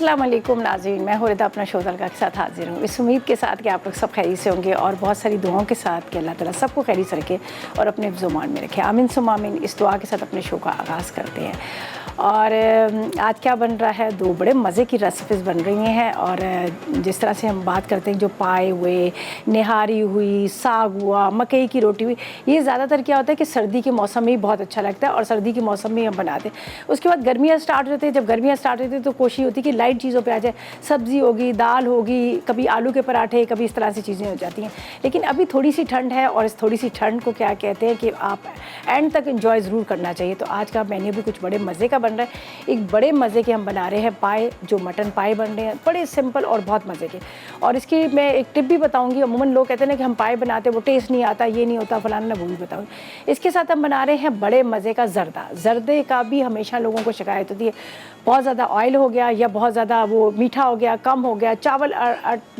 अस्सलाम वालेकुम नाज़रीन, मैं हुरैदा अपना शो तलका के साथ हाजिर हूँ। इस उम्मीद के साथ कि आप लोग सब खैरियत से होंगे और बहुत सारी दुआओं के साथ कि अल्लाह ताला सबको खैरियत से रखे और अपने ज़ुबान में रखे। आमीन सुम्मा आमीन। इस दुआ के साथ अपने शो का आगाज़ करते हैं। और आज क्या बन रहा है, दो बड़े मज़े की रेसिपीज़ बन रही हैं। और जिस तरह से हम बात करते हैं, जो पाए हुए, निहारी हुई, साग हुआ, मकई की रोटी हुई, ये ज़्यादातर क्या होता है कि सर्दी के मौसम में ही बहुत अच्छा लगता है और सर्दी के मौसम में हम बनाते हैं। उसके बाद गर्मियाँ स्टार्ट होती हैं। जब गर्मियाँ स्टार्ट होती हैं तो कोशिश होती है कि लाइट चीज़ों पे आ जाए, सब्ज़ी होगी, दाल होगी, कभी आलू के पराठे, कभी इस तरह से चीज़ें हो जाती हैं। लेकिन अभी थोड़ी सी ठंड है और इस थोड़ी सी ठंड को क्या कहते हैं कि आप एंड तक एंजॉय ज़रूर करना चाहिए। तो आज का मेन्यू भी कुछ बड़े मज़े का बन रहा है। एक बड़े मज़े के हम बना रहे हैं पाए, जो मटन पाए बन रहे हैं, बड़े सिंपल और बहुत मज़े के। और इसकी मैं एक टिप भी बताऊँगी। अमूमन लोग कहते हैं ना कि हम पाए बनाते हैं, वो टेस्ट नहीं आता, ये नहीं होता, फलाना, वो भी बताऊँगी। इसके साथ हम बना रहे हैं बड़े मज़े का ज़र्दा। ज़र्दे का भी हमेशा लोगों को शिकायत होती है, बहुत ज़्यादा ऑयल हो गया या बहुत ज़्यादा वो मीठा हो गया, कम हो गया, चावल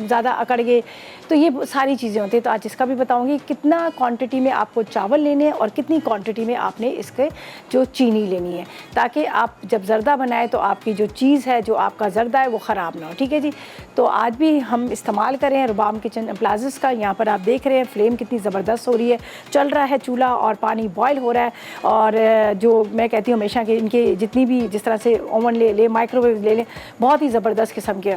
ज़्यादा अकड़ गए, तो ये सारी चीज़ें होती हैं। तो आज इसका भी बताऊंगी कितना क्वांटिटी में आपको चावल लेने हैं और कितनी क्वांटिटी में आपने इसके जो चीनी लेनी है, ताकि आप जब ज़र्दा बनाए तो आपकी जो चीज़ है, जो आपका ज़र्दा है, वो ख़राब ना हो। ठीक है जी। तो आज भी हम इस्तेमाल करें रुबाम किचन अप्लायंसेस का। यहाँ पर आप देख रहे हैं फ्लेम कितनी ज़बरदस्त हो रही है, चल रहा है चूल्हा और पानी बॉयल हो रहा है। और जो मैं कहती हूँ हमेशा कि इनके जितनी भी जिस तरह से ओवन ले लें, माइक्रोवेव ले लें, बहुत ही ज़बरदस्त किस्म के।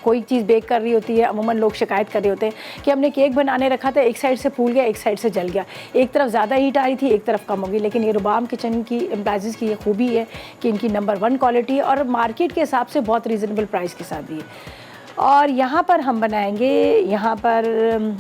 कोई चीज़ बेक कर रही होती है, अमूमन लोग शिकायत कर रहे होते हैं कि हमने केक बनाने रखा था, एक साइड से फूल गया, एक साइड से जल गया, एक तरफ ज़्यादा हीट आ रही थी, एक तरफ कम हो गई। लेकिन ये रुबाम किचन की एम्प्लाइज़ की ये खूबी है कि इनकी नंबर 1 क्वालिटी है और मार्केट के हिसाब से बहुत रीज़नेबल प्राइस के साथ भी है। और यहाँ पर हम बनाएंगे, यहाँ पर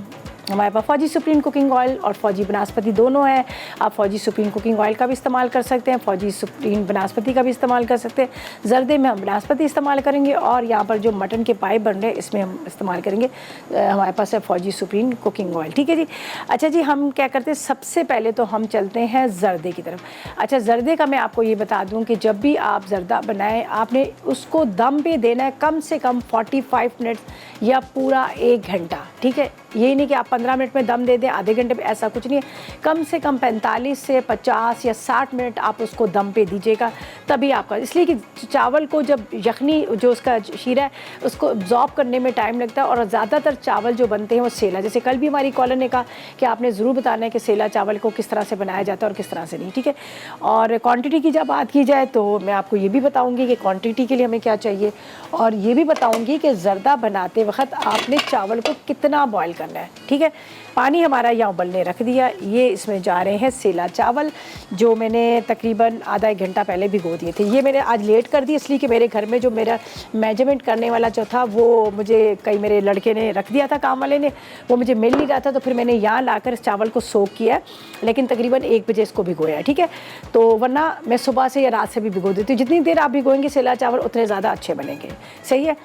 हमारे पास फौजी सुप्रीम कुकिंग ऑयल और फौजी बनास्पति दोनों है। आप फौजी सुप्रीम कुकिंग ऑयल का भी इस्तेमाल कर सकते हैं, फौजी सुप्रीम बनास्पति का भी इस्तेमाल कर सकते हैं। ज़र्दे में हम बनास्पति इस्तेमाल करेंगे और यहाँ पर जो मटन के पाए बन रहे हैं इसमें हम इस्तेमाल करेंगे, हमारे पास है फौजी सुप्रीम कुकिंग ऑयल। ठीक है जी। अच्छा जी, हम क्या करते हैं, सबसे पहले तो हम चलते हैं ज़र्दे की तरफ। अच्छा, ज़र्दे का मैं आपको ये बता दूँ कि जब भी आप ज़र्दा बनाएँ, आपने उसको दम पे देना है कम से कम 45 मिनट्स या पूरा 1 घंटा। ठीक है, ये नहीं कि आप 15 मिनट में दम दे दें, आधे घंटे में, ऐसा कुछ नहीं है। कम से कम 45 से 50 या 60 मिनट आप उसको दम पे दीजिएगा, तभी आपका, इसलिए कि चावल को जब यखनी जो उसका शीरा है उसको अब्जॉर्ब करने में टाइम लगता है। और ज़्यादातर चावल जो बनते हैं वो सेला, जैसे कल भी हमारी कॉलर ने कहा कि आपने ज़रूर बताना है कि सेला चावल को किस तरह से बनाया जाता है और किस तरह से नहीं। ठीक है। और क्वान्टिटी की जब बात की जाए तो मैं आपको ये भी बताऊँगी कि क्वान्टिटी के लिए हमें क्या चाहिए, और ये भी बताऊँगी कि ज़र्दा बनाते वक्त आपने चावल को कितना बॉयल करना है। ठीक है। पानी हमारा यहाँ उबलने रख दिया, ये इसमें जा रहे हैं सेला चावल, जो मैंने तकरीबन आधा 1 घंटा पहले भिगो दिए थे। ये मैंने आज लेट कर दिए इसलिए कि मेरे घर में जो मेरा मेजरमेंट करने वाला जो था वो मुझे कई मेरे लड़के ने रख दिया था, काम वाले ने, वो मुझे मिल नहीं रहा था, तो फिर मैंने यहाँ लाकर इस चावल को सोक किया है। लेकिन तकरीबन 1 बजे इसको भिगोया है। ठीक है। तो वरना मैं सुबह से या रात से भी भिगो देती हूँ। जितनी देर आप भिगोएंगे सेला चावल उतने ज़्यादा अच्छे बनेंगे। सही है।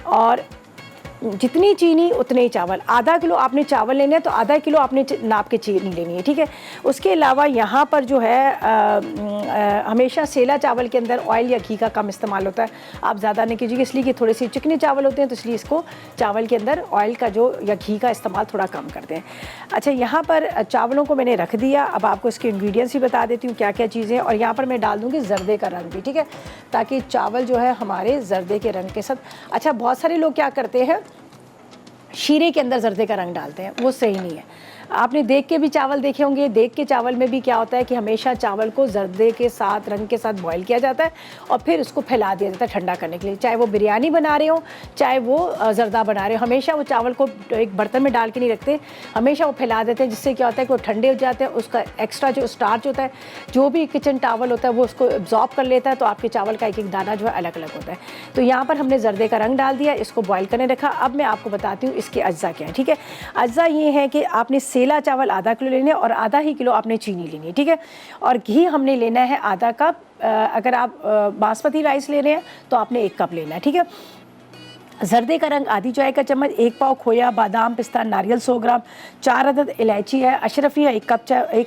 और जितनी चीनी उतने ही चावल, आधा किलो आपने चावल लेने हैं तो आधा किलो आपने नाप के चीनी लेनी है। ठीक है। उसके अलावा यहाँ पर जो है हमेशा सेला चावल के अंदर ऑयल या घी का कम इस्तेमाल होता है। आप ज़्यादा नहीं कीजिएगा, इसलिए कि थोड़े से चिकने चावल होते हैं, तो इसलिए इसको चावल के अंदर ऑयल का जो या घी का इस्तेमाल थोड़ा कम करते हैं। अच्छा, यहाँ पर चावलों को मैंने रख दिया। अब आपको इसके इंग्रेडिएंट्स भी बता देती हूँ क्या क्या चीज़ें। और यहाँ पर मैं डाल दूँगी ज़र्दे का रंग भी। ठीक है, ताकि चावल जो है हमारे ज़र्दे के रंग के साथ। अच्छा, बहुत सारे लोग क्या करते हैं, शीरे के अंदर ज़र्दे का रंग डालते हैं, वो सही नहीं है। आपने देख के भी चावल देखे होंगे, देख के चावल में भी क्या होता है कि हमेशा चावल को ज़र्दे के साथ, रंग के साथ बॉयल किया जाता है और फिर उसको फैला दिया जाता है ठंडा करने के लिए। चाहे वो बिरयानी बना रहे हो, चाहे वो ज़र्दा बना रहे हो, हमेशा वो चावल को एक बर्तन में डाल के नहीं रखते, हमेशा वो फैला देते हैं, जिससे क्या होता है कि वो ठंडे हो जाते हैं। उसका एक्स्ट्रा जो स्टार्च होता है, जो भी किचन टावल होता है, वो उसको एब्जॉर्ब कर लेता है, तो आपके चावल का एक एक दाना जो है अलग अलग होता है। तो यहाँ पर हमने ज़र्दे का रंग डाल दिया, इसको बॉयल करने रखा। अब मैं आपको बताती हूँ इसके अज्जा क्या है। ठीक है। अज्जा ये है कि आपने सेला चावल आधा किलो लेने और आधा ही किलो आपने चीनी लेनी है। ठीक है। और घी हमने लेना है आधा कप। अगर आप बासमती राइस ले रहे हैं तो आपने 1 कप लेना है। ठीक है। जर्दे का रंग आधी चाय का चम्मच, 1 पाव खोया, बादाम, पिस्ता, नारियल 100 ग्राम, 4 अदद इलायची है, अशरफिया 1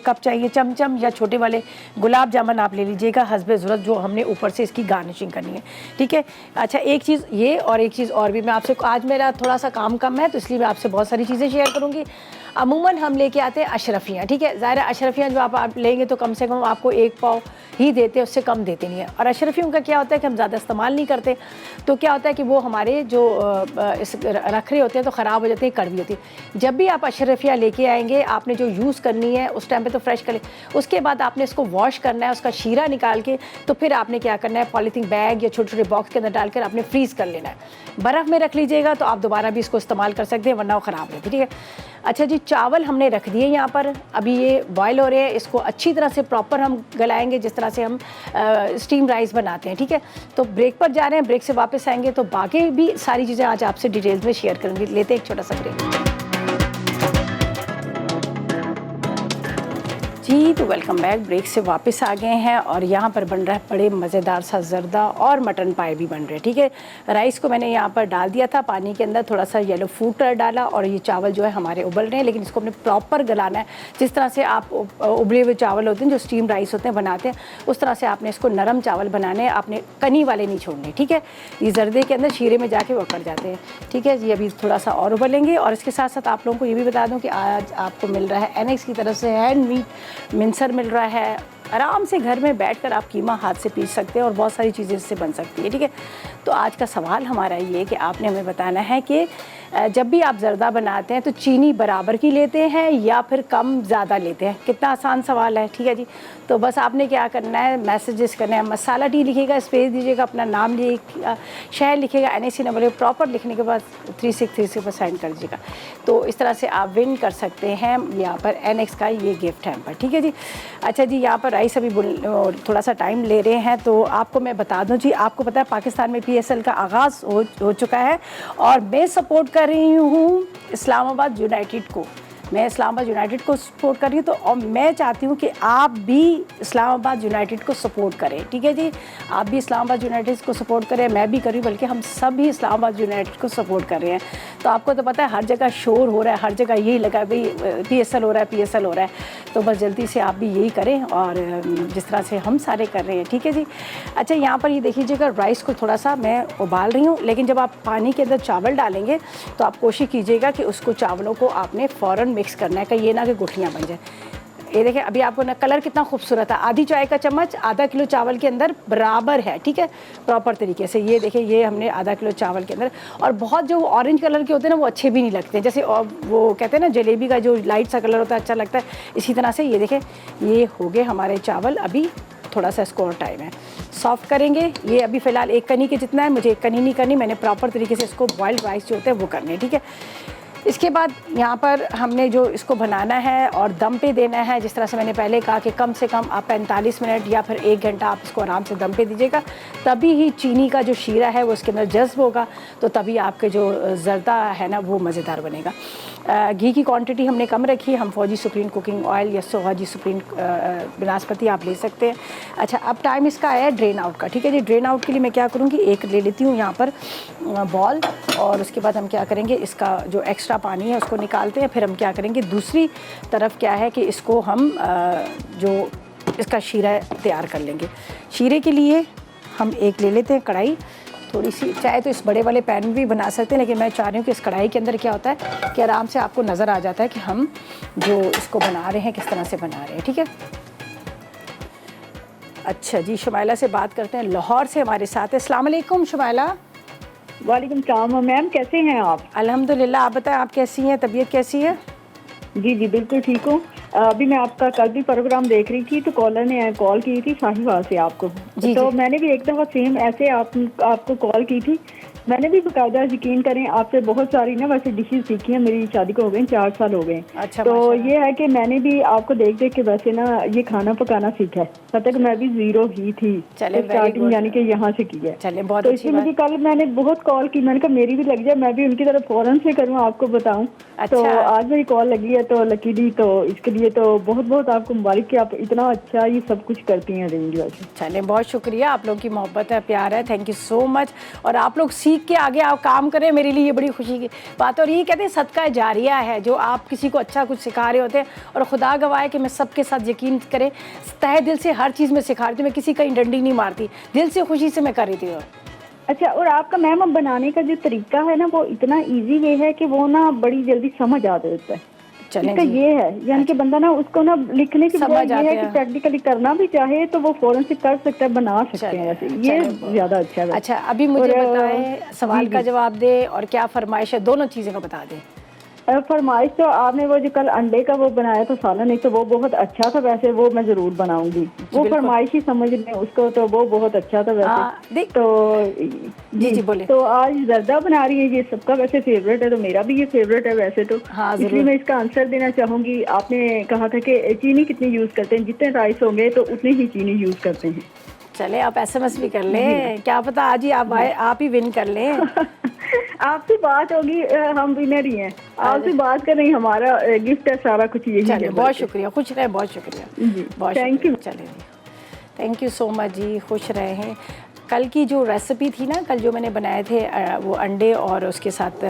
कप चाहिए, चमचम या छोटे वाले गुलाब जामुन आप ले लीजिएगा हस्बे ज़रूरत, जो हमने ऊपर से इसकी गार्निशिंग करनी है, ठीक है। अच्छा, एक चीज़ ये और एक चीज़ और भी मैं आपसे, आज मेरा थोड़ा सा काम कम है तो इसलिए मैं आपसे बहुत सारी चीज़ें शेयर करूँगी। अमूमन हम लेके आते हैं अशरफियाँ, ठीक है। ज़ाहिर अशरफियाँ जो आप लेंगे तो कम से कम आपको 1 पाव ही देते हैं, उससे कम देते नहीं है। और अशरफियों का क्या होता है कि हम ज़्यादा इस्तेमाल नहीं करते, तो क्या होता है कि वो हमारे जो इस रख रहे होते हैं तो ख़राब हो जाते हैं, कड़वी होती है। जब भी आप अशरफिया लेके आएंगे, आपने जो यूज़ करनी है उस टाइम पे तो फ्रेश कर ले, उसके बाद आपने इसको वॉश करना है, उसका शीरा निकाल के, तो फिर आपने क्या करना है, पॉलीथीन बैग या छोटे छोटे बॉक्स के अंदर डालकर आपने फ्रीज़ कर लेना है। बर्फ़ में रख लीजिएगा तो आप दोबारा भी इसको इस्तेमाल कर सकते हैं, वरना वो ख़राब रहती है, ठीक है। अच्छा जी, चावल हमने रख दिए यहाँ पर, अभी ये बॉयल हो रहे हैं, इसको अच्छी तरह से प्रॉपर हम गलाएंगे जिस तरह से हम स्टीम राइस बनाते हैं, ठीक है। तो ब्रेक पर जा रहे हैं, ब्रेक से वापस आएंगे तो बाकी भी सारी चीज़ें आज आपसे डिटेल्स में शेयर करूँगी। लेते हैं एक छोटा सा ब्रेक। जी, तो वेलकम बैक। ब्रेक से वापस आ गए हैं और यहाँ पर बन रहा है बड़े मज़ेदार सा जर्दा और मटन पाए भी बन रहे हैं, ठीक है। राइस को मैंने यहाँ पर डाल दिया था पानी के अंदर, थोड़ा सा येलो फूड कलर डाला और ये चावल जो है हमारे उबल रहे हैं, लेकिन इसको हमने प्रॉपर गलाना है। जिस तरह से आप उबले हुए चावल होते हैं जो स्टीम राइस होते हैं बनाते हैं, उस तरह से आपने इसको नरम चावल बनाने हैं, आपने कनी वाले नहीं छोड़ने, ठीक है। ये जर्दे के अंदर शीरे में जाके वो कर जाते हैं, ठीक है। ये अभी थोड़ा सा और उबलेंगे। और इसके साथ साथ आप लोगों को ये भी बता दूँ कि आज आपको मिल रहा है NX की तरफ से हैंड मीट मिंसर मिल रहा है। आराम से घर में बैठकर आप कीमा हाथ से पीस सकते हैं और बहुत सारी चीज़ें इससे बन सकती है, ठीक है। तो आज का सवाल हमारा ये है कि आपने हमें बताना है कि जब भी आप जर्दा बनाते हैं तो चीनी बराबर की लेते हैं या फिर कम ज़्यादा लेते हैं। कितना आसान सवाल है, ठीक है जी। तो बस आपने क्या करना है, मैसेजेस करना है, मसाला टी लिखिएगा, स्पेस दीजिएगा, अपना नाम लिखिएगा, शहर लिखिएगा, NAC नंबर प्रॉपर लिखने के बाद 3636 पर साइन कर दीजिएगा। तो इस तरह से आप विन कर सकते हैं यहाँ पर NX का ये गिफ्ट है पर, ठीक है जी। अच्छा जी, यहाँ पर राइस अभी थोड़ा सा टाइम ले रहे हैं, तो आपको मैं बता दूँ जी, आपको पता है पाकिस्तान में PSL का आगाज़ हो चुका है और मैं सपोर्ट कर रही हूँ इस्लामाबाद यूनाइटेड को। मैं इस्लामाबाद यूनाइटेड को सपोर्ट कर रही हूँ, तो और मैं चाहती हूँ कि आप भी इस्लामाबाद यूनाइटेड को सपोर्ट करें, ठीक है जी। आप भी इस्लामाबाद यूनाइटेड को सपोर्ट करें, मैं भी करी, बल्कि हम सब ही इस्लामाबाद यूनाइटेड को सपोर्ट कर रहे हैं। तो आपको तो पता है हर जगह शोर हो रहा है, हर जगह यही लगा भाई PSL हो रहा है, PSL हो रहा है। तो बस जल्दी से आप भी यही करें और जिस तरह से हम सारे कर रहे हैं, ठीक है जी। अच्छा, यहाँ पर ये देखिएगा, राइस को थोड़ा सा मैं उबाल रही हूँ, लेकिन जब आप पानी के अंदर चावल डालेंगे तो आप कोशिश कीजिएगा कि उसको चावलों को आपने फ़ौरन मिक्स करना है, कि ये ना कि गुठलियाँ बन जाए। ये देखिए अभी आपको ना कलर कितना खूबसूरत है, आधी चाय का चम्मच आधा किलो चावल के अंदर बराबर है, ठीक है, प्रॉपर तरीके से। ये देखिए, ये हमने आधा किलो चावल के अंदर, और बहुत जो ऑरेंज कलर के होते हैं ना वो अच्छे भी नहीं लगते, जैसे वो कहते हैं ना जलेबी का जो लाइट सा कलर होता है अच्छा लगता है, इसी तरह से ये देखें ये हो गए हमारे चावल। अभी थोड़ा सा इसको और टाइम है, सॉफ्ट करेंगे। ये अभी फ़िलहाल 1 कनी के जितना है, मुझे 1 कनी नहीं करनी, मैंने प्रॉपर तरीके से इसको बॉइल्ड राइस जो होते हैं वो करने हैं, ठीक है। इसके बाद यहाँ पर हमने जो इसको बनाना है और दम पे देना है, जिस तरह से मैंने पहले कहा कि कम से कम आप 45 मिनट या फिर 1 घंटा आप इसको आराम से दम पे दीजिएगा, तभी ही चीनी का जो शीरा है वो उसके अंदर जज्ब होगा, तो तभी आपके जो जर्दा है ना वो मज़ेदार बनेगा। घी की क्वांटिटी हमने कम रखी है, हम फौजी सुप्रीम कुकिंग ऑयल या सोहाजी सुप्रीम बनास्पति आप ले सकते हैं। अच्छा, अब टाइम इसका आया है ड्रेन आउट का, ठीक है जी। ड्रेन आउट के लिए मैं क्या करूँगी, एक ले लेती हूँ यहाँ पर बॉल, और उसके बाद हम क्या करेंगे, इसका जो एक्स्ट्रा पानी है उसको निकालते हैं। फिर हम क्या करेंगे, दूसरी तरफ क्या है कि इसको हम जो इसका शीरा तैयार कर लेंगे। शीरे के लिए हम एक ले लेते हैं कढ़ाई, थोड़ी सी, चाहे तो इस बड़े वाले पैन में भी बना सकते हैं, लेकिन मैं चाह रही हूँ कि इस कढ़ाई के अंदर क्या होता है कि आराम से आपको नज़र आ जाता है कि हम जो इसको बना रहे हैं किस तरह से बना रहे हैं, ठीक है। अच्छा जी, शुमाइला से बात करते हैं, लाहौर से हमारे साथ है। अस्सलाम वालेकुम शुमाइला। वालेकुम सलाम मैम, कैसे हैं आप? अल्हम्दुलिल्लाह, आप बताएं आप कैसी हैं, तबीयत कैसी है? जी जी बिल्कुल ठीक हूँ। अभी मैं आपका कल भी प्रोग्राम देख रही थी, तो कॉलर ने कॉल की थी साहिवाल से आपको, जी, तो जी। मैंने भी एक दफ़ा सेम ऐसे आपको कॉल की थी। मैंने भी बाकायदा यकीन करें आपसे बहुत सारी ना वैसे डिशेज सीखी हैं, मेरी शादी को हो गए 4 साल हो गए। अच्छा, तो ये है कि मैंने भी आपको देख देख के वैसे ना ये खाना पकाना सीखा है, तब तक मैं भी जीरो ही थी, स्टार्टिंग यानी कि यहाँ से की है। चले, बहुत तो अच्छी इसलिए मुझे कल मैंने बहुत कॉल की, मैंने कहा मेरी भी लग जाए, मैं भी उनकी तरफ फौरन से करूँ आपको बताऊँ। तो आज मेरी कॉल लगी है तो लकीली, तो इसके लिए तो बहुत बहुत आपको मुबारक कि आप इतना अच्छा ये सब कुछ करती हैं अरेंज। वैसे चले, बहुत शुक्रिया, आप लोगों की मोहब्बत है, प्यार है, थैंक यू सो मच। और आप लोग सीख के आगे आप काम करें, मेरे लिए ये बड़ी खुशी की बात है। और ये कहते हैं सदका जारिया है, जो आप किसी को अच्छा कुछ सिखा रहे होते हैं, और खुदा गवाह है कि मैं सबके साथ यकीन करें तहे दिल से हर चीज़ में सिखा रही थी, मैं किसी का डंडी नहीं मारती, दिल से खुशी से मैं कर रही थी। अच्छा, और आपका मैम अब बनाने का जो तरीका है ना, वो इतना इजी वे है कि वो ना बड़ी जल्दी समझ आ जाता है। इसका ये है, यानी कि बंदा ना उसको ना लिखने की बजाय ये है कि प्रैक्टिकली करना भी चाहे तो वो फौरन से कर सकता है, बना सकते हैं। वैसे ये ज्यादा अच्छा है। अच्छा, अभी मुझे बताएं, सवाल का जवाब दे और क्या फरमाइश है, दोनों चीज़ें का बता दें। फरमाइश तो आपने वो जो कल अंडे का वो बनाया था सालन, एक तो वो बहुत अच्छा था, वैसे वो मैं जरूर बनाऊंगी। वो फरमाइश ही समझ लें उसको, तो वो बहुत अच्छा था वैसे। तो जी बोले। तो आज जर्दा बना रही है, ये सबका वैसे फेवरेट है, तो मेरा भी ये फेवरेट है वैसे तो। इसलिए मैं इसका आंसर देना चाहूंगी। आपने कहा था कि चीनी कितनी यूज करते हैं, जितने राइस होंगे तो उतनी ही चीनी यूज करते हैं। चले आप SMS भी कर लें, क्या पता आज ही आप ही विन कर लें। आपसे बात होगी, हम विनर ही हैं। आपसे बात कर रही, हमारा गिफ्ट है, सारा कुछ यही है। बहुत शुक्रिया, खुश रहे, बहुत शुक्रिया, थैंक यू। चलिए, थैंक यू सो मच जी, खुश रहे हैं। कल की जो रेसिपी थी ना, कल जो मैंने बनाए थे वो अंडे और उसके साथ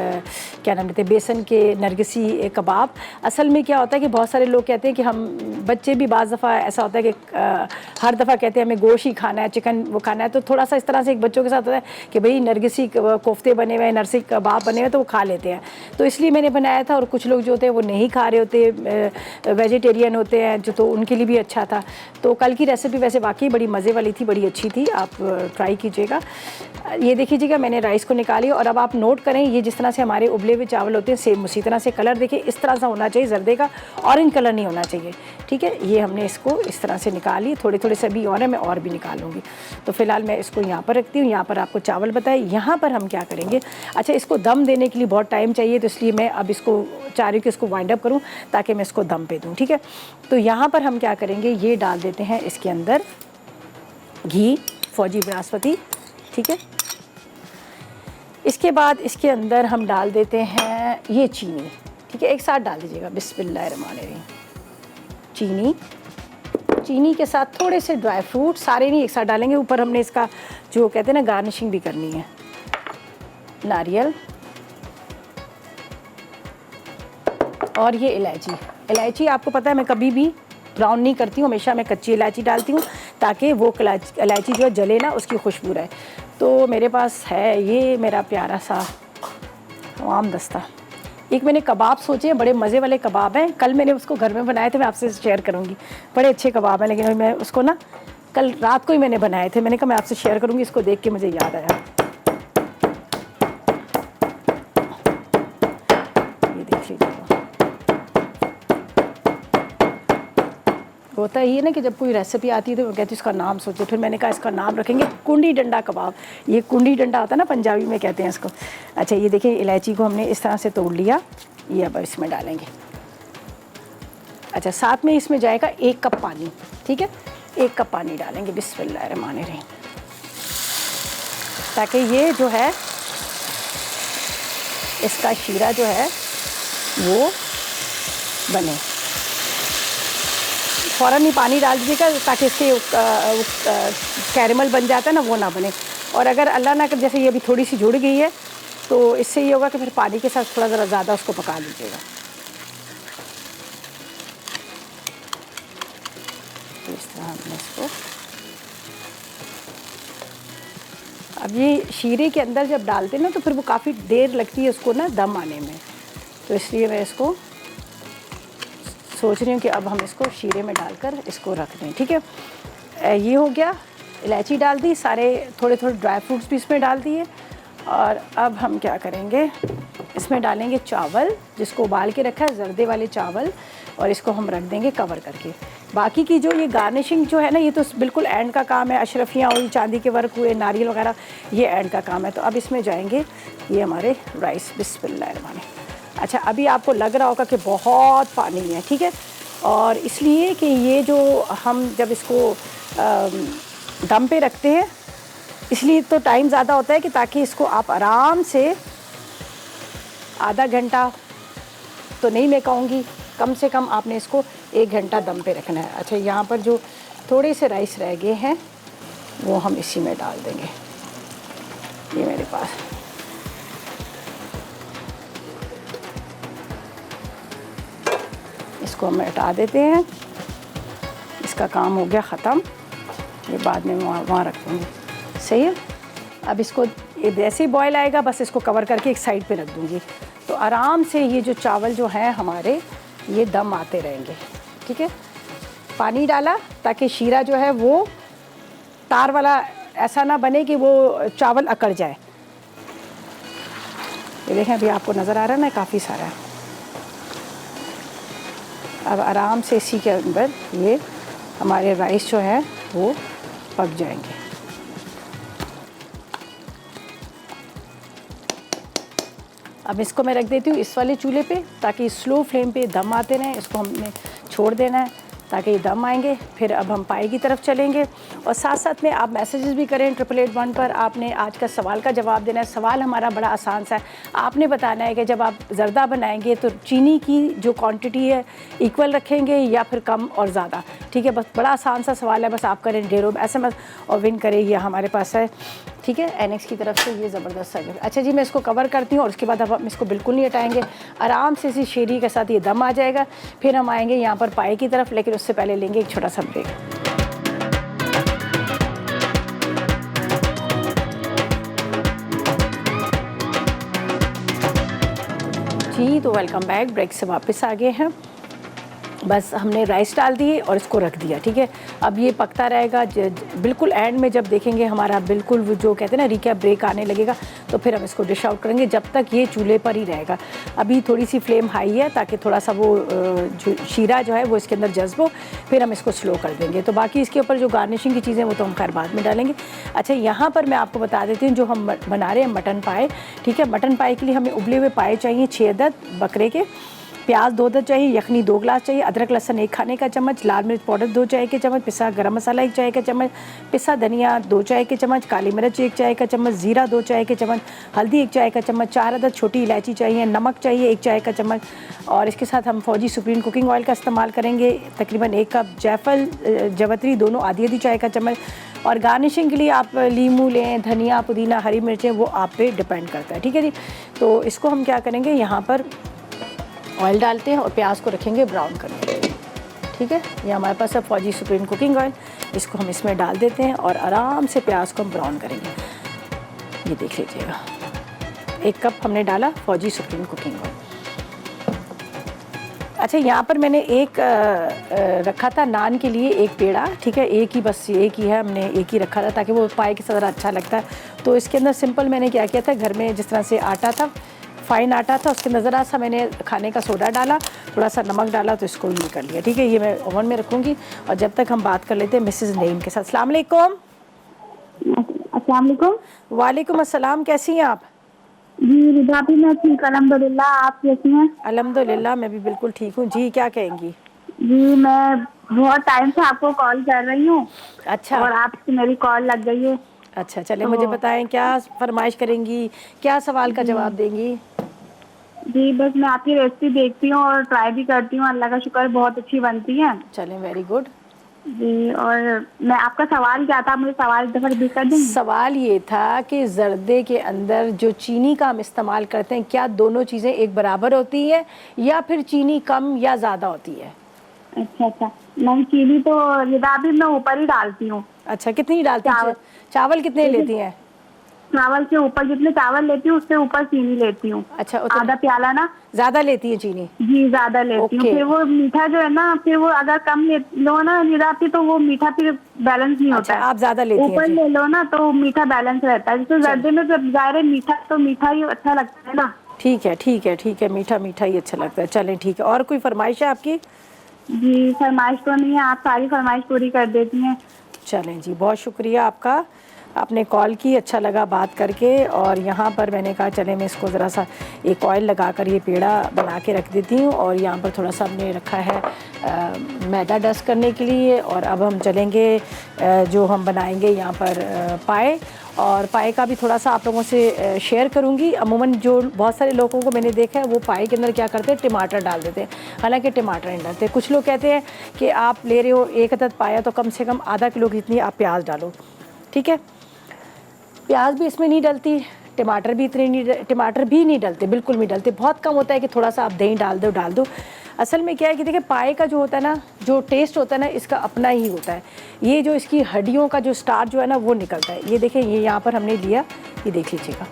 क्या नाम लेते, बेसन के नरगिसी कबाब। असल में क्या होता है कि बहुत सारे लोग कहते हैं कि हम बच्चे भी बाज़ दफ़ा ऐसा होता है कि हर दफ़ा कहते हैं हमें गोश्त ही खाना है, चिकन वो खाना है, तो थोड़ा सा इस तरह से एक बच्चों के साथ होता है कि भाई नरगिसी कोफ्ते बने हुए हैं, नरसी कबाब बने हुए हैं, तो वो खा लेते हैं। तो इसलिए मैंने बनाया था, और कुछ लोग जो होते हैं वो नहीं खा रहे होते, वेजिटेरियन होते हैं जो, तो उनके लिए भी अच्छा था। तो कल की रेसिपी वैसे वाकई बड़ी मज़े वाली थी, बड़ी अच्छी थी, आप ट्राई कीजिएगा। ये देखिएगा, मैंने राइस को निकाली, और अब आप नोट करें, ये जिस तरह से हमारे उबले हुए चावल होते हैं सेम उसी तरह से कलर देखिए इस तरह से होना चाहिए, जर्दे का ऑरेंज कलर नहीं होना चाहिए। ठीक है, ये हमने इसको इस तरह से निकाली, थोड़े थोड़े से भी और है, मैं और भी निकालूंगी। तो फिलहाल मैं इसको यहाँ पर रखती हूँ, यहाँ पर आपको चावल बताए। यहाँ पर हम क्या करेंगे, अच्छा इसको दम देने के लिए बहुत टाइम चाहिए, तो इसलिए मैं अब इसको चाह रही हूँ कि इसको वाइंड अप करूँ ताकि मैं इसको दम पे दूँ। ठीक है, तो यहाँ पर हम क्या करेंगे, ये डाल देते हैं इसके अंदर घी, फौजी बनास्पति। ठीक है, इसके बाद इसके अंदर हम डाल देते हैं ये चीनी। ठीक है, एक साथ डाल दीजिएगा, बिस्मिल्लाहिर्रहमानिर्रहीम। चीनी के साथ थोड़े से ड्राई फ्रूट, सारे नहीं एक साथ डालेंगे, ऊपर हमने इसका जो कहते हैं ना गार्निशिंग भी करनी है। नारियल और ये इलायची आपको पता है मैं कभी भी ब्राउन नहीं करती हूँ, हमेशा मैं कच्ची इलायची डालती हूँ ताकि वो इलायची जो है जले ना, उसकी खुशबू रहे। तो मेरे पास है ये मेरा प्यारा सा आम दस्ता। एक मैंने कबाब सोचे हैं, बड़े मज़े वाले कबाब हैं, कल मैंने उसको घर में बनाए थे, मैं आपसे शेयर करूँगी। बड़े अच्छे कबाब हैं, लेकिन मैं उसको ना कल रात को ही मैंने बनाए थे, मैंने कहा मैं आपसे शेयर करूँगी, इसको देख के मुझे याद आया। ये देख लीजिए, होता ही है ना कि जब कोई रेसिपी आती है तो मैं कहती हूँ इसका नाम सोचो, फिर मैंने कहा इसका नाम रखेंगे कुंडी डंडा कबाब। ये कुंडी डंडा होता है ना, पंजाबी में कहते हैं इसको। अच्छा, ये देखिए इलायची को हमने इस तरह से तोड़ लिया, ये अब इसमें डालेंगे। अच्छा, साथ में इसमें जाएगा 1 कप पानी। ठीक है, 1 कप पानी डालेंगे, बिस्मिल्लाहिर्रहमानिर्रहीम, ताकि ये जो है इसका शीरा जो है वो बने। फ़ौरन ही पानी डाल दीजिएगा ताकि इसके कैरेमल बन जाता है ना, वो ना बने। और अगर अल्लाह ना कर जैसे ये अभी थोड़ी सी जुड़ गई है तो इससे ये होगा कि फिर पानी के साथ थोड़ा ज़रा ज़्यादा उसको पका लीजिएगा। तो इस तरह हमने इसको, अब ये शीरे के अंदर जब डालते हैं ना तो फिर वो काफ़ी देर लगती है उसको ना दम आने में, तो इसलिए मैं इसको सोच रही हूँ कि अब हम इसको शीरे में डालकर इसको रख दें। ठीक है, ये हो गया, इलायची डाल दी, सारे थोड़े थोड़े ड्राई फ्रूट्स भी इसमें डाल दिए। और अब हम क्या करेंगे, इसमें डालेंगे चावल जिसको उबाल के रखा है, जर्दे वाले चावल, और इसको हम रख देंगे कवर करके। बाकी की जो ये गार्निशिंग जो है ना, ये तो बिल्कुल एंड का काम है, अशरफियाँ हुई, चांदी के वर्क हुए, नारियल वगैरह, ये एंड का काम है। तो अब इसमें जाएंगे ये हमारे राइस, बिस्मिल्लाहिर्रहमानिर्रहीम। अच्छा, अभी आपको लग रहा होगा कि बहुत पानी है, ठीक है, और इसलिए कि ये जो हम जब इसको दम पे रखते हैं इसलिए तो टाइम ज़्यादा होता है कि ताकि इसको आप आराम से आधा घंटा तो नहीं मैं कहूँगी, कम से कम आपने इसको 1 घंटा दम पे रखना है। अच्छा, यहाँ पर जो थोड़े से राइस रह गए हैं वो हम इसी में डाल देंगे। ये मेरे पास इसको हम हटा देते हैं। इसका काम हो गया ख़त्म, ये बाद में वहाँ रख दूँगी। सही है। अब इसको ये जैसे ही बॉयल आएगा बस इसको कवर करके एक साइड पे रख दूँगी। तो आराम से ये जो चावल जो हैं हमारे ये दम आते रहेंगे। ठीक है। पानी डाला ताकि शीरा जो है वो तार वाला ऐसा ना बने कि वो चावल अकड़ जाए। ये देखें अभी आपको नज़र आ रहा है ना, काफ़ी सारा है। अब आराम से इसी के अंदर ये हमारे राइस जो है वो पक जाएंगे। अब इसको मैं रख देती हूँ इस वाले चूल्हे पे ताकि स्लो फ्लेम पे दम आते रहें। इसको हमने छोड़ देना है ताकि ये दम आएंगे। फिर अब हम पाई की तरफ चलेंगे और साथ साथ में आप मैसेजेस भी करें 8881 पर। आपने आज का सवाल का जवाब देना है। सवाल हमारा बड़ा आसान सा है, आपने बताना है कि जब आप ज़र्दा बनाएंगे तो चीनी की जो क्वांटिटी है इक्वल रखेंगे या फिर कम और ज़्यादा। ठीक है, बस बड़ा आसान सा सवाल है। बस आप करें डेरो SMS और विन करें, ये हमारे पास है। ठीक है, NX की तरफ से ये ज़बरदस्त है। अच्छा जी, मैं इसको कवर करती हूँ और उसके बाद अब हम इसको बिल्कुल नहीं हटाएंगे। आराम से इसी शेरी के साथ ये दम आ जाएगा। फिर हम आएंगे यहाँ पर पाए की तरफ, लेकिन उससे पहले लेंगे एक छोटा सा ब्रेक। जी तो वेलकम बैक। ब्रेक से वापस आ गए हैं। बस हमने राइस डाल दिए और इसको रख दिया। ठीक है, अब ये पकता रहेगा। बिल्कुल एंड में जब देखेंगे हमारा बिल्कुल वो जो कहते हैं ना रिकैप ब्रेक आने लगेगा तो फिर हम इसको डिश आउट करेंगे। जब तक ये चूल्हे पर ही रहेगा। अभी थोड़ी सी फ्लेम हाई है ताकि थोड़ा सा वो जो शीरा जो है वो इसके अंदर जज्ब हो। फिर हम इसको स्लो कर देंगे। तो बाकी इसके ऊपर जो गार्निशिंग की चीज़ें वो तो हम खैर बाद में डालेंगे। अच्छा, यहाँ पर मैं आपको बता देती हूँ जो हम बना रहे हैं मटन पाए। ठीक है, मटन पाए के लिए हमें उबले हुए पाए चाहिए 6 अदद बकरे के, प्याज 2 अदद चाहिए, यखनी 2 गिलास चाहिए, अदरक लहसुन 1 खाने का चम्मच, लाल मिर्च पाउडर 2 चाय के चम्मच, पिसा गरम मसाला 1 चाय का चम्मच, पिसा धनिया 2 चाय के चम्मच, काली मिर्च 1 चाय का चम्मच, ज़ीरा 2 चाय के चम्मच, हल्दी 1 चाय का चम्मच, 4 अदद छोटी इलायची चाहिए, नमक चाहिए 1 चाय का चम्मच। और इसके साथ हम फौजी सुप्रीम कुकिंग ऑयल का इस्तेमाल करेंगे, तकरीबन 1 कप, जायफल जवतरी दोनों आधी आधी चाय का चम्मच। और गार्निशिंग के लिए आप लीमू लें, धनिया पुदीना हरी मिर्चें, वो आप पे डिपेंड करता है। ठीक है जी, तो इसको हम क्या करेंगे, यहाँ पर ऑयल डालते हैं और प्याज को रखेंगे ब्राउन करने के लिए। ठीक है, ये हमारे पास है फौजी सुप्रीम कुकिंग ऑयल। इसको हम इसमें डाल देते हैं और आराम से प्याज को हम ब्राउन करेंगे। ये देख लीजिएगा, 1 कप हमने डाला फौजी सुप्रीम कुकिंग ऑयल। अच्छा, यहाँ पर मैंने एक रखा था नान के लिए, एक पेड़ा। ठीक है, एक ही, बस एक ही है, हमने एक ही रखा था ताकि वो पाए के साथ ज़रा अच्छा लगता है। तो इसके अंदर सिंपल मैंने क्या किया था, घर में जिस तरह से आटा था, फाइन आटा था, उसके अंदर ज़रा सा मैंने खाने का सोडा डाला, थोड़ा सा नमक डाला, तो इसको ये कर लिया। ठीक है, ये मैं ओवन में रखूँगी। और जब तक हम बात कर लेते हैं मिसेज़ नईम के साथ। अस्सलाम वालेकुम। अस्सलाम वालेकुम। वालेकुम अस्सलाम, कैसी हैं आप? जी भाभी मैं ठीक, अल्हम्दुलिल्लाह। आप कैसी हैं? अल्हम्दुलिल्लाह, मैं भी बिल्कुल ठीक हूँ। जी, क्या कहेंगी? जी मैं बहुत टाइम से आपको कॉल कर रही हूँ। अच्छा, और आपसे मेरी कॉल लग गई है। अच्छा, चले मुझे बताएं क्या फरमाइश करेंगी, क्या सवाल का जवाब देंगी? जी बस मैं आपकी रेसिपी देखती हूँ और ट्राई भी करती हूँ, अल्लाह का शुक्र बहुत अच्छी बनती है। चलें, वेरी गुड। जी, और मैं आपका सवाल क्या था, मुझे सवाल दफा रिपीट कर देंगे? सवाल ये था कि जर्दे के अंदर जो चीनी का हम इस्तेमाल करते हैं, क्या दोनों चीज़ें एक बराबर होती हैं या फिर चीनी कम या ज़्यादा होती है? अच्छा, नहीं चीनी तो भाभी मैं ऊपर ही डालती हूँ। अच्छा, कितनी डालती हैं? चावल कितने लेती हैं? चावल के ऊपर जितने चावल लेती हूँ उससे ऊपर चीनी लेती हूँ। अच्छा, आधा प्याला ना। ज़्यादा लेती है चीनी? जी ज़्यादा लेती हूँ। फिर वो मीठा जो है ना, फिर वो अगर कम लो ना निरापी तो वो मीठा फिर बैलेंस नहीं होता है। आप ज़्यादा लेती हैं? ऊपर ले लो ना तो मीठा बैलेंस रहता है। जैसे जर्दे में जब ज़ाहिर मीठा तो मीठा ही अच्छा लगता है ना। ठीक है, ठीक है, ठीक है, मीठा मीठा ही अच्छा लगता है। चलें, ठीक है। और कोई फरमाइश है आपकी? जी फरमाइश तो नहीं है, आप सारी फरमाइश पूरी कर देती हैं। चलें जी, बहुत शुक्रिया आपका, आपने कॉल की, अच्छा लगा बात करके। और यहाँ पर मैंने कहा चलें मैं इसको ज़रा सा एक ऑयल लगाकर ये पेड़ा बना के रख देती हूँ। और यहाँ पर थोड़ा सा हमने रखा है मैदा डस्ट करने के लिए। और अब हम चलेंगे जो हम बनाएंगे यहाँ पर पाए, और पाए का भी थोड़ा सा आप लोगों से शेयर करूँगी। अमूमन जो बहुत सारे लोगों को मैंने देखा है वो पाए के अंदर क्या करते हैं, टमाटर डाल देते हैं, हालांकि टमाटर नहीं डालते। कुछ लोग कहते हैं कि आप ले रहे हो 1 अदद पाया तो कम से कम आधा किलो की इतनी आप प्याज डालो। ठीक है, प्याज भी इसमें नहीं डलती, टमाटर भी इतने नहीं, टमाटर भी नहीं डलते, बिल्कुल नहीं डलते। बहुत कम होता है कि थोड़ा सा आप दही डाल दो। असल में क्या है कि देखिए पाए का जो होता है ना, जो टेस्ट होता है ना, इसका अपना ही होता है। ये जो इसकी हड्डियों का जो स्टार्च जो है ना वो निकलता है। ये देखें, ये यहाँ पर हमने लिया, ये देख लीजिएगा।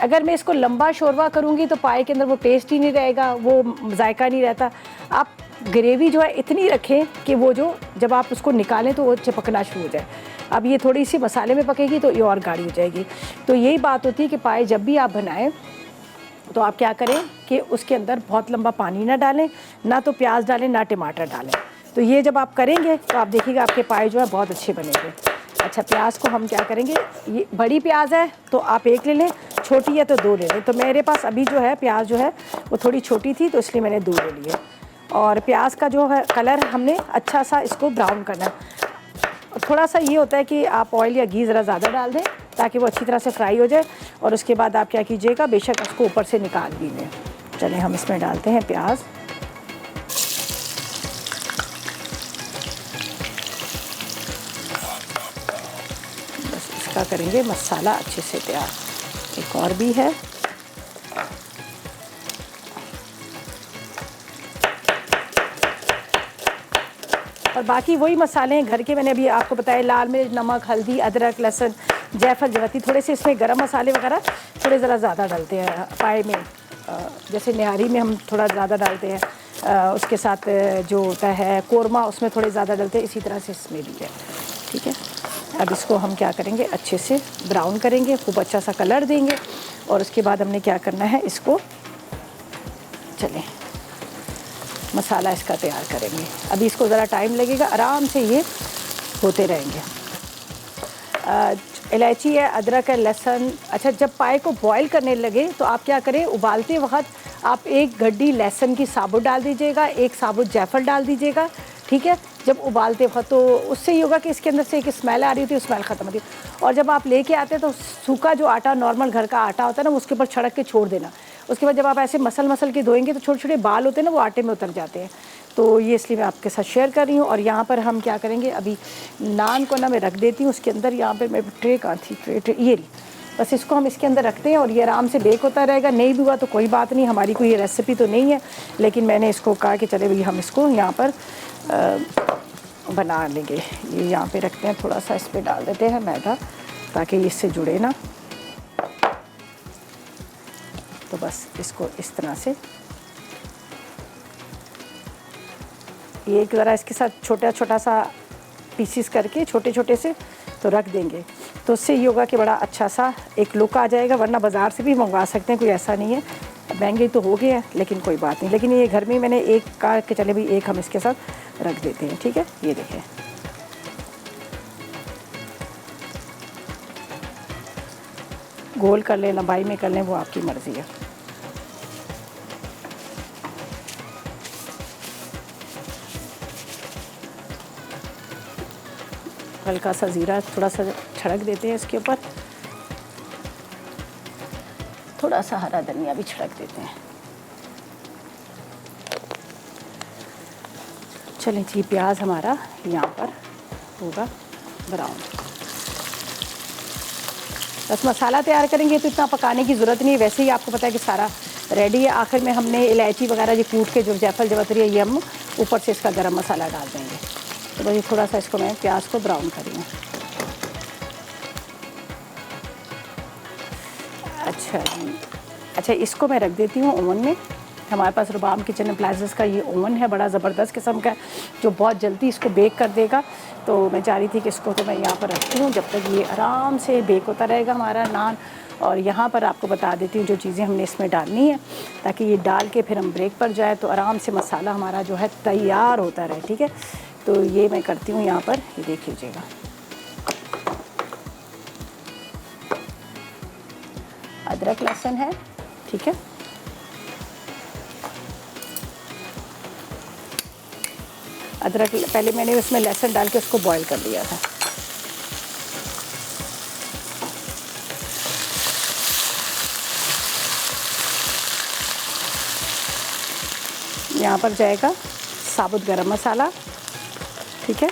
अगर मैं इसको लंबा शोरबा करूँगी तो पाए के अंदर वो टेस्ट ही नहीं रहेगा, वो जायका नहीं रहता। आप ग्रेवी जो है इतनी रखें कि वो जो जब आप उसको निकालें तो वो चिपकना शुरू हो जाए। अब ये थोड़ी सी मसाले में पकेगी तो ये और गाढ़ी हो जाएगी। तो यही बात होती है कि पाए जब भी आप बनाएं तो आप क्या करें कि उसके अंदर बहुत लंबा पानी ना डालें, ना तो प्याज डालें, ना टमाटर डालें। तो ये जब आप करेंगे तो आप देखिएगा आपके पाए जो है बहुत अच्छे बनेंगे। अच्छा, प्याज को हम क्या करेंगे, ये बड़ी प्याज है तो आप एक ले लें, छोटी है तो दो ले लें। तो मेरे पास अभी जो है प्याज जो है वो थोड़ी छोटी थी तो इसलिए मैंने दो ले लिए। और प्याज का जो है कलर हमने अच्छा सा इसको ब्राउन करना है। थोड़ा सा ये होता है कि आप ऑयल या घी ज़रा ज़्यादा डाल दें ताकि वो अच्छी तरह से फ्राई हो जाए। और उसके बाद आप क्या कीजिएगा, बेशक उसको ऊपर से निकाल भी लें। चलिए हम इसमें डालते हैं प्याज। बस इसका करेंगे मसाला अच्छे से तैयार। एक और भी है, और बाकी वही मसाले हैं घर के, मैंने अभी आपको बताया, लाल मिर्च, नमक, हल्दी, अदरक, लहसुन, जायफल, जवैत्री। थोड़े से इसमें गरम मसाले वगैरह थोड़े ज़रा ज़्यादा डालते हैं पाए में, जैसे निहारी में हम थोड़ा ज़्यादा डालते हैं, उसके साथ जो होता है कोरमा उसमें थोड़े ज़्यादा डालते हैं, इसी तरह से इसमें भी है। ठीक है, अब इसको हम क्या करेंगे, अच्छे से ब्राउन करेंगे, खूब अच्छा सा कलर देंगे। और उसके बाद हमने क्या करना है, इसको चलें मसाला इसका तैयार करेंगे। अभी इसको ज़रा टाइम लगेगा, आराम से ये होते रहेंगे। इलायची है, अदरक है, लहसुन। अच्छा, जब पाए को बॉईल करने लगे तो आप क्या करें, उबालते वक्त आप एक गड्डी लहसुन की साबुत डाल दीजिएगा, एक साबुत जायफल डाल दीजिएगा। ठीक है, जब उबालते वक्त तो उससे ये होगा कि इसके अंदर से एक स्मेल आ रही होती है, स्मेल ख़त्म होती है। और जब आप लेके आते हैं तो सूखा जो आटा, नॉर्मल घर का आटा होता है ना, उसके ऊपर छिड़क के छोड़ देना। उसके बाद जब आप ऐसे मसल के धोएंगे तो छोटे छोटे बाल होते हैं ना, वो आटे में उतर जाते हैं। तो ये इसलिए मैं आपके साथ शेयर कर रही हूँ। और यहाँ पर हम क्या करेंगे, अभी नान को ना मैं रख देती हूँ उसके अंदर। यहाँ पे मैं ट्रे कहाँ थी, ट्रे ये रही। बस इसको हम इसके अंदर रखते हैं और ये आराम से बेक होता रहेगा। नहीं भी हुआ तो कोई बात नहीं, हमारी कोई ये रेसिपी तो नहीं है, लेकिन मैंने इसको कहा कि चले भाई हम इसको यहाँ पर बना लेंगे। ये यहाँ पे रखते हैं, थोड़ा सा इस पर डाल देते हैं मैदा ताकि इससे जुड़े ना। तो बस इसको इस तरह से ये एक ज़रा इसके साथ छोटा सा पीसीस करके छोटे छोटे से तो रख देंगे। तो उससे ये होगा कि बड़ा अच्छा सा एक लुक आ जाएगा। वरना बाज़ार से भी मंगवा सकते हैं, कोई ऐसा नहीं है। महंगे तो हो गए हैं लेकिन कोई बात नहीं। लेकिन ये घर में मैंने एक का के चले भी एक हम इसके साथ रख देते हैं। ठीक है, ये देखें, गोल कर लें, लंबाई में कर लें, वो आपकी मर्ज़ी है। हल्का सा ज़ीरा थोड़ा सा छिड़क देते हैं इसके ऊपर, थोड़ा सा हरा धनिया भी छिड़क देते हैं। चलें जी, प्याज हमारा यहाँ पर होगा ब्राउन। बस मसाला तैयार करेंगे तो इतना पकाने की ज़रूरत नहीं है, वैसे ही आपको पता है कि सारा रेडी है। आखिर में हमने इलायची वगैरह जो कूट के जो जायफल जवैत्री है ये हम ऊपर से इसका गरम मसाला डाल देंगे। तो बस थोड़ा सा इसको मैं प्याज को ब्राउन करूँगी। अच्छा जी, अच्छा इसको मैं रख देती हूँ ओवन में। हमारे पास रुबाम किचन अप्लायंसेस का ये ओवन है, बड़ा ज़बरदस्त किस्म का, जो बहुत जल्दी इसको बेक कर देगा। तो मैं चाह रही थी कि इसको तो मैं यहाँ पर रखती हूँ जब तक ये आराम से बेक होता रहेगा हमारा नान। और यहाँ पर आपको बता देती हूँ जो चीज़ें हमने इसमें डालनी है, ताकि ये डाल के फिर हम ब्रेक पर जाए तो आराम से मसाला हमारा जो है तैयार होता रहे। ठीक है, तो ये मैं करती हूँ यहाँ पर, ये देख लीजिएगा। अदरक लहसुन है, ठीक है, अदरक पहले मैंने उसमें लहसुन डाल के उसको बॉईल कर लिया था। यहाँ पर जाएगा साबुत गरम मसाला, ठीक है,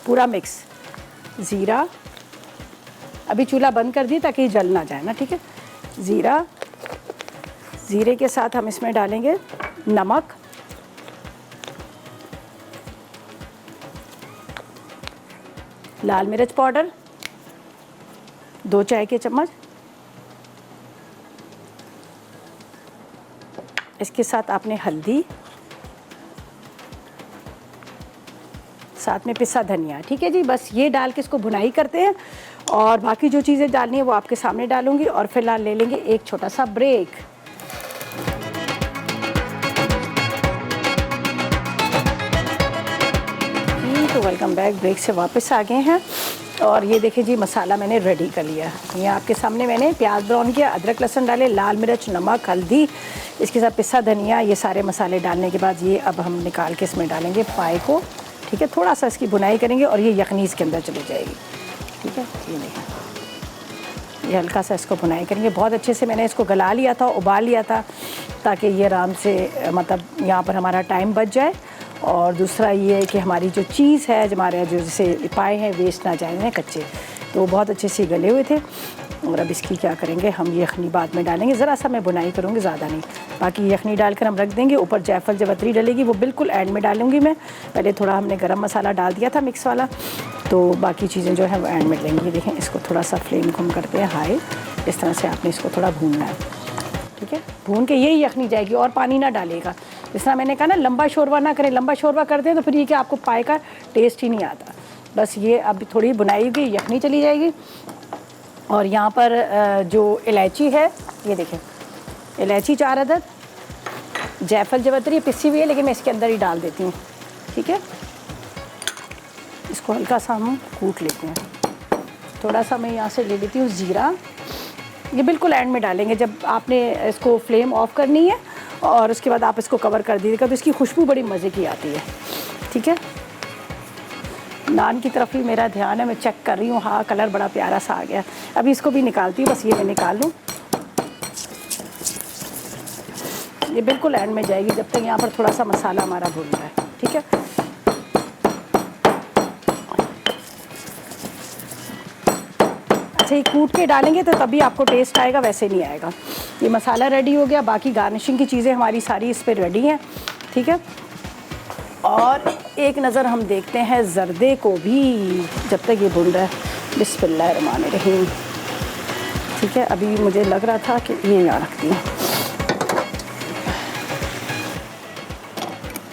पूरा मिक्स, ज़ीरा, अभी चूल्हा बंद कर दी ताकि जल ना जाए ना, ठीक है, ज़ीरा, ज़ीरे के साथ हम इसमें डालेंगे नमक, लाल मिर्च पाउडर 2 चाय के चम्मच, इसके साथ आपने हल्दी, साथ में पिसा धनिया। ठीक है जी, बस ये डाल के इसको भुनाई करते हैं और बाकी जो चीज़ें डालनी है वो आपके सामने डालूंगी। और फिलहाल ले लेंगे एक छोटा सा ब्रेक। तो वेलकम बैक, ब्रेक से वापस आ गए हैं और ये देखिए जी मसाला मैंने रेडी कर लिया। ये आपके सामने मैंने प्याज ब्राउन किया, अदरक लहसुन डाले, लाल मिर्च, नमक, हल्दी, इसके साथ पिसा धनिया, ये सारे मसाले डालने के बाद ये अब हम निकाल के इसमें डालेंगे पाए को। ठीक है, थोड़ा सा इसकी भुनाई करेंगे और ये यखनी इसके अंदर चली जाएगी। ठीक है, ये देखिए ये हल्का सा इसको भुनाई करेंगे। बहुत अच्छे से मैंने इसको गला लिया था, उबाल लिया था, ताकि ये आराम से मतलब यहाँ पर हमारा टाइम बच जाए। और दूसरा ये है कि हमारी जो चीज़ है, हमारे जो जैसे पाए हैं वेस्ट ना जाए कच्चे, तो बहुत अच्छे से गले हुए थे। और अब इसकी क्या करेंगे, हम यखनी बाद में डालेंगे, ज़रा सा मैं बुनाई करूँगी, ज़्यादा नहीं। बाकी यखनी डालकर हम रख देंगे। ऊपर जायफल जवतरी डलेगी, वो बिल्कुल एंड में डालूँगी मैं। पहले थोड़ा हमने गरम मसाला डाल दिया था मिक्स वाला, तो बाकी चीज़ें जो है वो एंड में लेंगी। देखें, इसको थोड़ा सा फ्लेम कम करते हैं हाई, इस तरह से आपने इसको थोड़ा भूनना है। ठीक है, भून के यही यखनी जाएगी और पानी ना डालेगा। जिस तरह मैंने कहा ना, लंबा शोरबा ना करें। लंबा शोरबा करते हैं तो फिर ये कि आपको पाए का टेस्ट ही नहीं आता। बस ये अब थोड़ी बुनाई हुई यखनी चली जाएगी। और यहाँ पर जो इलायची है, ये देखें, इलायची 4 अदद, जायफल जवतरी पिसी हुई है लेकिन मैं इसके अंदर ही डाल देती हूँ। ठीक है, इसको हल्का सा हम कूट लेते हैं। थोड़ा सा मैं यहाँ से ले लेती हूँ ज़ीरा, ये बिल्कुल एंड में डालेंगे जब आपने इसको फ्लेम ऑफ करनी है, और उसके बाद आप इसको कवर कर दीजिएगा तो इसकी खुशबू बड़ी मज़े की आती है। ठीक है, नान की तरफ ही मेरा ध्यान है, मैं चेक कर रही हूँ। हाँ, कलर बड़ा प्यारा सा आ गया। अभी इसको भी निकालती हूँ, बस ये मैं निकाल लूँ। ये बिल्कुल एंड में जाएगी जब तक यहाँ पर थोड़ा सा मसाला हमारा भून रहा है। ठीक है, अच्छा, ये कूट के डालेंगे तो तभी आपको टेस्ट आएगा, वैसे नहीं आएगा। ये मसाला रेडी हो गया, बाकी गार्निशिंग की चीज़ें हमारी सारी इस पर रेडी हैं। ठीक है, और एक नज़र हम देखते हैं ज़र्दे को भी जब तक ये भून रहा है। बिस्मिल्लाहिर्रहमानिर्रहीम। ठीक है, अभी मुझे लग रहा था कि ये यहाँ रखती हूँ।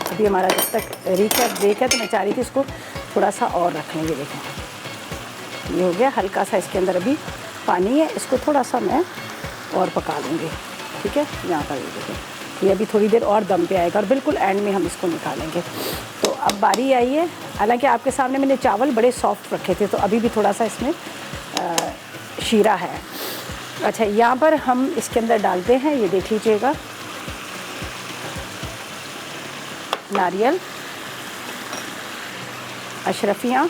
अभी हमारा जब तक रिकैप ब्रेक है तो मैं चाह रही थी इसको थोड़ा सा और रख लेंगे। देखें, ये हो गया। हल्का सा इसके अंदर अभी पानी है, इसको थोड़ा सा मैं और पका लूँगी। ठीक है, यहाँ पर ये देखें, ये अभी थोड़ी देर और दम पे आएगा और बिल्कुल एंड में हम इसको निकालेंगे। तो अब बारी आई है, हालांकि आपके सामने मैंने चावल बड़े सॉफ्ट रखे थे, तो अभी भी थोड़ा सा इसमें शीरा है। अच्छा, यहाँ पर हम इसके अंदर डालते हैं, ये देख लीजिएगा, नारियल, अशरफियाँ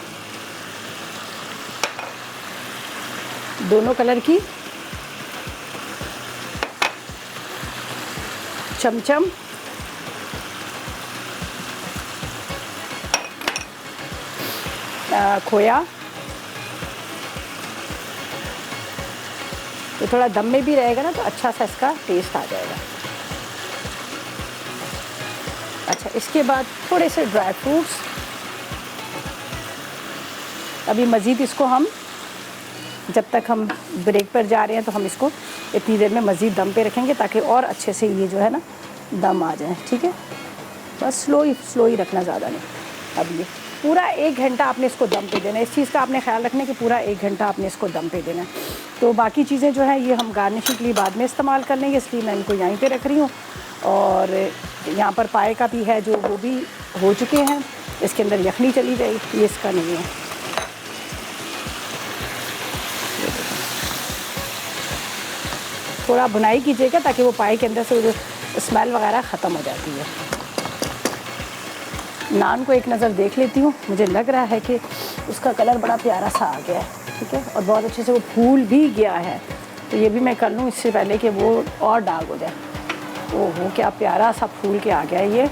दोनों कलर की, चमचम, खोया। ये थोड़ा दम में भी रहेगा ना तो अच्छा सा इसका टेस्ट आ जाएगा। अच्छा, इसके बाद थोड़े से ड्राई फ्रूट्स। अभी मज़ीद इसको हम, जब तक हम ब्रेक पर जा रहे हैं तो हम इसको इतनी देर में मज़ीद दम पे रखेंगे ताकि और अच्छे से ये जो है ना दम आ जाए। ठीक है, बस स्लो ही रखना, ज़्यादा नहीं। अब ये पूरा 1 घंटा आपने इसको दम पे देना है। इस चीज़ का आपने ख्याल रखना कि पूरा 1 घंटा आपने इसको दम पे देना है। तो बाकी चीज़ें जो है ये हम गार्निशिंग के लिए बाद में इस्तेमाल कर लेंगे, इसलिए मैं इनको यहीं पे रख रही हूँ। और यहाँ पर पाए का भी है जो, वो भी हो चुके हैं। इसके अंदर यखनी चली जाएगी, ये इसका नहीं है। थोड़ा भुनाई कीजिएगा ताकि वो पाए के अंदर से जो स्मेल वगैरह ख़त्म हो जाती है। नान को एक नज़र देख लेती हूँ, मुझे लग रहा है कि उसका कलर बड़ा प्यारा सा आ गया है। ठीक है, और बहुत अच्छे से वो फूल भी गया है। तो ये भी मैं कर लूँ इससे पहले कि वो और डार्क हो जाए। ओहो, क्या प्यारा सा फूल के आ गया है ये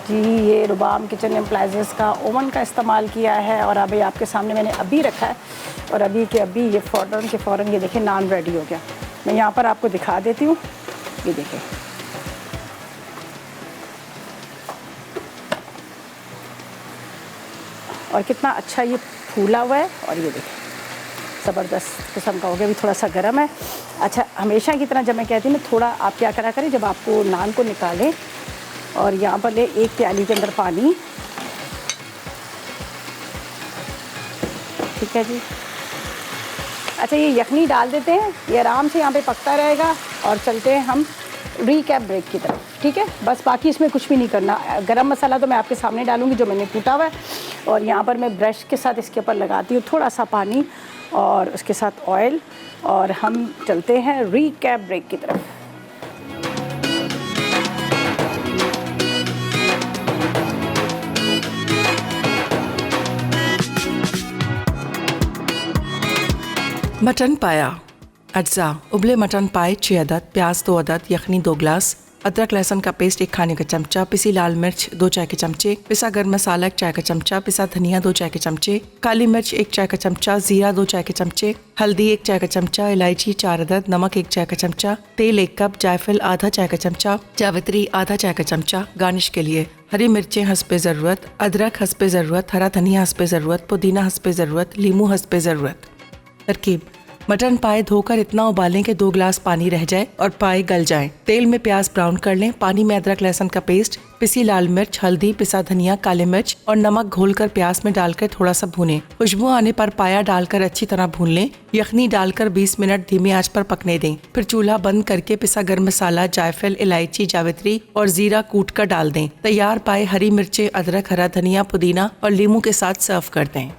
जी। ये रुबाम किचन एप्लायंसेस का ओवन का इस्तेमाल किया है और अभी आपके सामने मैंने अभी रखा है, और अभी के अभी ये फ़ौरन ये देखिए नान रेडी हो गया। मैं यहाँ पर आपको दिखा देती हूँ, ये देखें, और कितना अच्छा ये फूला हुआ है। और ये देखें ज़बरदस्त किस्म का हो गया, अभी थोड़ा सा गर्म है। अच्छा, हमेशा की तरह जब मैं कहती हूँ ना, थोड़ा आप क्या करा करें, जब आपको नान को निकालें और यहाँ पर ले एक प्याली के अंदर पानी, ठीक है जी। अच्छा, ये यखनी डाल देते हैं, ये आराम से यहाँ पे पकता रहेगा और चलते हैं हम रीकैप ब्रेक की तरफ, ठीक है। बस बाकी इसमें कुछ भी नहीं करना। गरम मसाला तो मैं आपके सामने डालूंगी जो मैंने कूटा हुआ है, और यहाँ पर मैं ब्रश के साथ इसके ऊपर लगाती हूँ थोड़ा सा पानी और उसके साथ ऑयल, और हम चलते हैं रीकैप ब्रेक की तरफ। मटन पाया अज्जा: उबले मटन पाए 6 अदद, प्याज 2 अदद, यखनी 2 गिलास, अदरक लहसुन का पेस्ट 1 खाने का चमचा, पिसी लाल मिर्च 2 चाय के चमचे, पिसा गर्म मसाला 1 चाय का चमचा, पिसा धनिया 2 चाय के चमचे, काली मिर्च 1 चाय का चमचा, जीरा 2 चाय के चमचे, हल्दी 1 चाय का चमचा, इलायची 4 अदद, नमक 1 चाय का चमचा, तेल 1 कप, जायफल आधा चाय का चमचा, जावित्री आधा चाय का चमचा। गार्निश के लिए हरी मिर्चें हस्बे ज़रूरत, अदरक हस्बे ज़रूरत, हरा धनिया हस्बे ज़रूरत, पुदीना हस्बे ज़रूरत, लीमू हस्बे ज़रूरत। तरकीब: मटन पाए धोकर इतना उबालें कि 2 गिलास पानी रह जाए और पाए गल जाएं। तेल में प्याज ब्राउन कर लें। पानी में अदरक लहसुन का पेस्ट, पिसी लाल मिर्च, हल्दी, पिसा धनिया, काले मिर्च और नमक घोलकर प्याज में डालकर थोड़ा सा भूनें। खुशबू आने पर पाया डालकर अच्छी तरह भून लें। यखनी डालकर 20 मिनट धीमी आंच पर पकने दें। फिर चूल्हा बंद करके पिसा गर्म मसाला, जायफल, इलायची, जावित्री और जीरा कूट कर डाल दें। तैयार पाए हरी मिर्चें, अदरक, हरा धनिया, पुदीना और लीमू के साथ सर्व कर दें।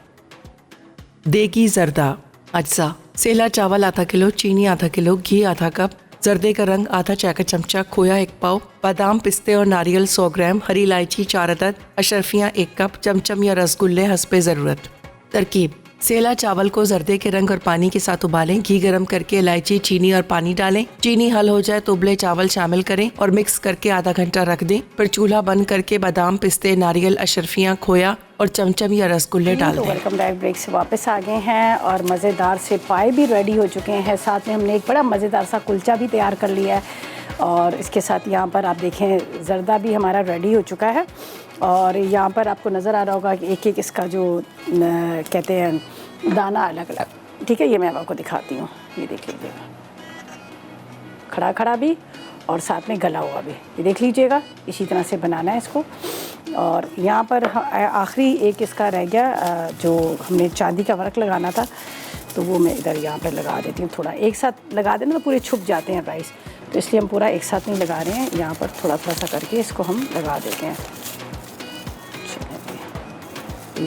देगी जर्दा अज्जा: सेला चावल आधा किलो, चीनी आधा किलो, घी आधा कप, जर्दे का रंग आधा चाय का चमचा, खोया 1 पाव, बादाम, पिस्ते और नारियल 100 ग्राम, हरी इलायची 4 अदद, अशरफियाँ 1 कप, चमचम या रसगुल्ले हस्बे ज़रूरत। तरकीब: सेला चावल को जर्दे के रंग और पानी के साथ उबालें। घी गरम करके इलायची, चीनी और पानी डालें। चीनी हल हो जाए तो उबले चावल शामिल करें और मिक्स करके आधा घंटा रख दें। फिर चूल्हा बंद करके बादाम, पिस्ते, नारियल, अशरफियाँ, खोया और चमचम या रसगुल्ले डाल दें। Welcome back. ब्रेक से वापस आ गए हैं और मज़ेदार से पाए भी रेडी हो चुके हैं। साथ में हमने एक बड़ा मज़ेदार सा कुलचा भी तैयार कर लिया है, और इसके साथ यहाँ पर आप देखें जर्दा भी हमारा रेडी हो चुका है। और यहाँ पर आपको नज़र आ रहा होगा कि एक एक इसका जो कहते हैं दाना अलग अलग, ठीक है। ये मैं आपको दिखाती हूँ, ये देख लीजिएगा, खड़ा खड़ा भी और साथ में गला हुआ भी, ये देख लीजिएगा। इसी तरह से बनाना है इसको। और यहाँ पर आखिरी एक इसका रह गया जो हमने चांदी का वर्क लगाना था, तो वो मैं इधर यहाँ पर लगा देती हूँ। थोड़ा एक साथ लगा देना तो पूरे छुप जाते हैं राइस, तो इसलिए हम पूरा एक साथ नहीं लगा रहे हैं। यहाँ पर थोड़ा थोड़ा सा करके इसको हम लगा देते हैं।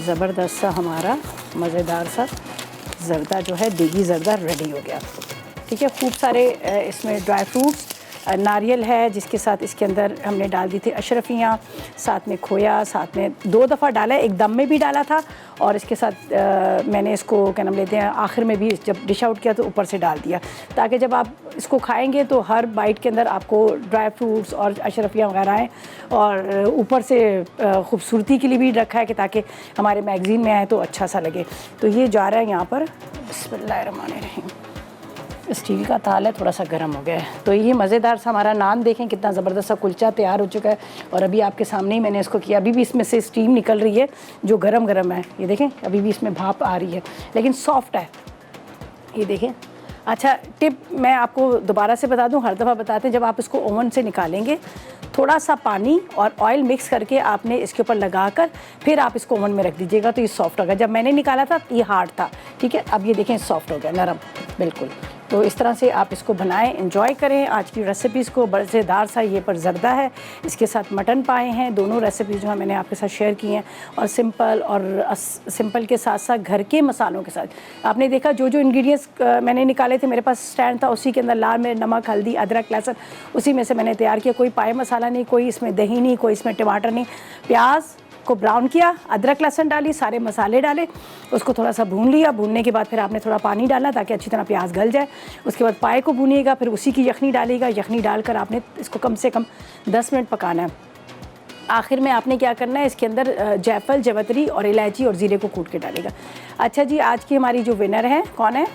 ज़बरदस्त सा हमारा मज़ेदार सा ज़र्दा जो है, देगी ज़र्दा रेडी हो गया, ठीक है। खूब सारे इसमें ड्राई फ्रूट्स, नारियल है जिसके साथ इसके अंदर हमने डाल दी थी अशरफियाँ, साथ में खोया, साथ में 2 दफ़ा डाला है, एक दम में भी डाला था, और इसके साथ मैंने इसको क्या नाम लेते हैं आखिर में भी जब डिश आउट किया तो ऊपर से डाल दिया, ताकि जब आप इसको खाएंगे तो हर बाइट के अंदर आपको ड्राई फ्रूट्स और अशरफियाँ वगैरह हैं। और ऊपर से खूबसूरती के लिए भी रखा है कि ताकि हमारे मैगज़ीन में आए तो अच्छा सा लगे। तो ये जा रहा है यहाँ पर, बिस्मिल्लाहिर्रहमानिर्रहीम। स्टील का ताल है, थोड़ा सा गर्म हो गया है। तो ये मज़ेदार सा हमारा नान देखें, कितना ज़बरदस्त सा कुलचा तैयार हो चुका है, और अभी आपके सामने ही मैंने इसको किया। अभी भी इसमें से स्टीम निकल रही है जो गरम गरम है, ये देखें, अभी भी इसमें भाप आ रही है, लेकिन सॉफ्ट है, ये देखें। अच्छा, टिप मैं आपको दोबारा से बता दूं, हर दफ़ा बताते हैं, जब आप इसको ओवन से निकालेंगे थोड़ा सा पानी और ऑयल मिक्स करके आपने इसके ऊपर लगाकर फिर आप इसको ओवन में रख दीजिएगा, तो ये सॉफ्ट होगा। जब मैंने निकाला था ये हार्ड था, ठीक है। अब ये देखें सॉफ्ट हो गया, नरम बिल्कुल। तो इस तरह से आप इसको बनाएं, एंजॉय करें आज की रेसिपीज़ को। मज़ेदार सा ये पर ज़र्दा है, इसके साथ मटन पाए हैं, दोनों रेसिपीज़ जो है मैंने आपके साथ शेयर की हैं, और सिंपल के साथ साथ घर के मसालों के साथ आपने देखा जो जो इंग्रेडिएंट्स मैंने निकाले थे, मेरे पास स्टैंड था, उसी के अंदर लाल मिर्च, नमक, हल्दी, अदरक, लहसुन, उसी में से मैंने तैयार किया। कोई पाए मसाला नहीं, कोई इसमें दही नहीं, कोई इसमें टमाटर नहीं। प्याज को ब्राउन किया, अदरक लहसुन डाली, सारे मसाले डाले, उसको थोड़ा सा भून लिया। भूनने के बाद फिर आपने थोड़ा पानी डालना ताकि अच्छी तरह प्याज गल जाए। उसके बाद पाए को भूनिएगा, फिर उसी की यखनी डालिएगा। यखनी डालकर आपने इसको कम से कम 10 मिनट पकाना है। आखिर में आपने क्या करना है, इसके अंदर जायफल, जावित्री और इलायची और ज़ीरे को कूट के डालेगा। अच्छा जी, आज की हमारी जो विनर है कौन है?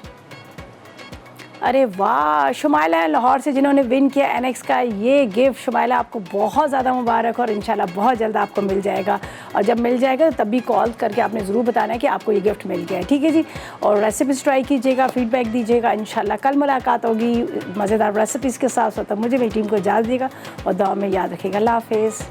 अरे वाह, शुमाइला है लाहौर से जिन्होंने विन किया एनेक्स का ये गिफ्ट। शुमाइला आपको बहुत ज़्यादा मुबारक और इंशाल्लाह बहुत जल्द आपको मिल जाएगा, और जब मिल जाएगा तब भी कॉल करके आपने ज़रूर बताना है कि आपको ये गिफ्ट मिल गया है, ठीक है जी। और रेसिपीज़ ट्राई कीजिएगा, फीडबैक दीजिएगा। इंशाल्लाह कल मुलाकात होगी मज़ेदार रेसिपीज़ के साथ। तब मुझे मेरी टीम को इजाज़त देगा और दुआ में याद रखिएगा। अल्लाह हाफ़िज़।